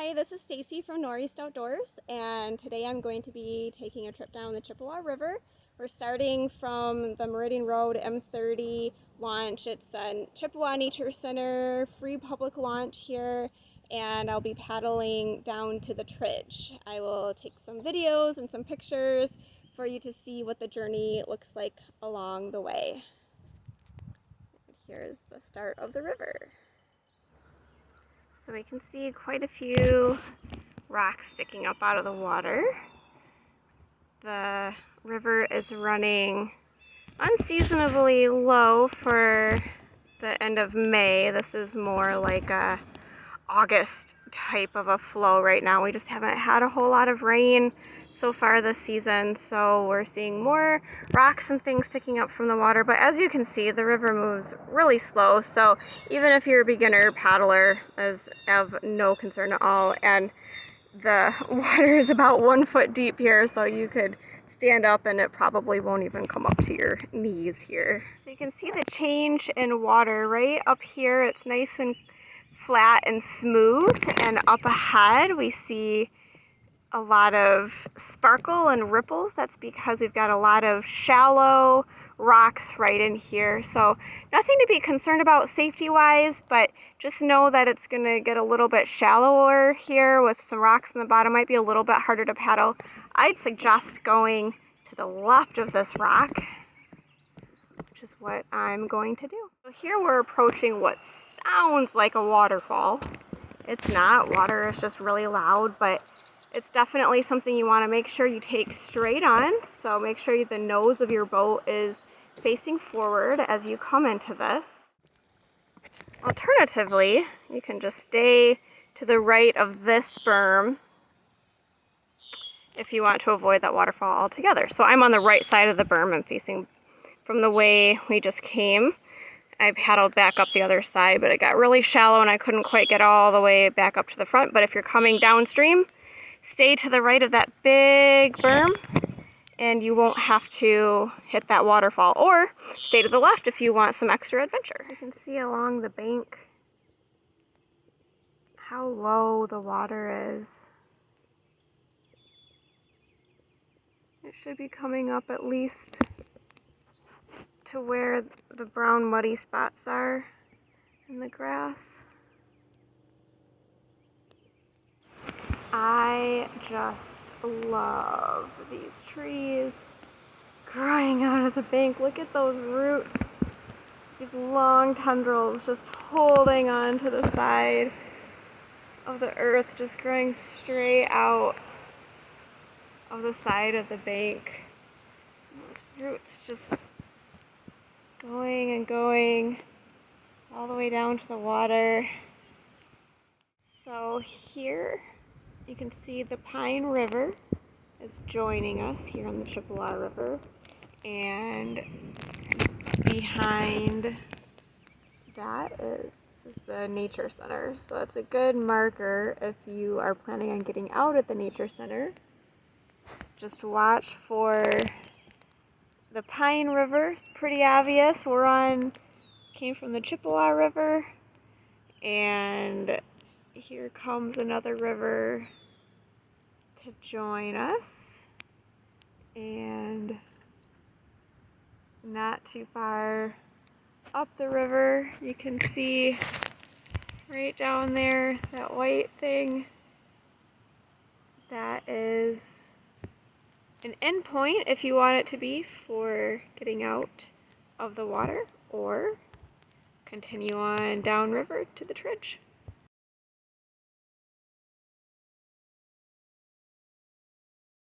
Hi, this is Stacy from Northeast Outdoors, and today I'm going to be taking a trip down the Chippewa River. We're starting from the Meridian Road M30 launch. It's a Chippewa Nature Center free public launch here, and I'll be paddling down to the Tridge. I will take some videos and some pictures for you to see what the journey looks like along the way. Here's the start of the river. So we can see quite a few rocks sticking up out of the water. The river is running unseasonably low for the end of May. This is more like a August type of a flow right now. We just haven't had a whole lot of rain so far this season, so we're seeing more rocks and things sticking up from the water. But as you can see, the river moves really slow, so even if you're a beginner paddler, is of no concern at all. And the water is about 1 foot deep here, so you could stand up and it probably won't even come up to your knees here. So you can see the change in water right up here. It's nice and flat and smooth, and up ahead we see a lot of sparkle and ripples. That's because we've got a lot of shallow rocks right in here. So nothing to be concerned about safety wise, but just know that it's gonna get a little bit shallower here with some rocks in the bottom. Might be a little bit harder to paddle. I'd suggest going to the left of this rock, which is what I'm going to do. So here we're approaching what sounds like a waterfall. It's not. Water is just really loud, but it's definitely something you want to make sure you take straight on. So make sure the nose of your boat is facing forward as you come into this. Alternatively, you can just stay to the right of this berm if you want to avoid that waterfall altogether. So I'm on the right side of the berm. I'm facing from the way we just came. I paddled back up the other side, but it got really shallow and I couldn't quite get all the way back up to the front. But if you're coming downstream, stay to the right of that big berm and you won't have to hit that waterfall, or stay to the left if you want some extra adventure. You can see along the bank how low the water is. It should be coming up at least to where the brown muddy spots are in the grass. I just love these trees growing out of the bank. Look at those roots. These long tendrils just holding on to the side of the earth, just growing straight out of the side of the bank. And those roots just going and going all the way down to the water. So here you can see the Pine River is joining us here on the Chippewa River, and behind that is the Nature Center. So it's a good marker if you are planning on getting out at the Nature Center. Just watch for the Pine River. It's pretty obvious. Came from the Chippewa River, and here comes another river to join us, and not too far up the river you can see right down there, that white thing. That is an end point if you want it to be for getting out of the water, or continue on downriver to the Tridge.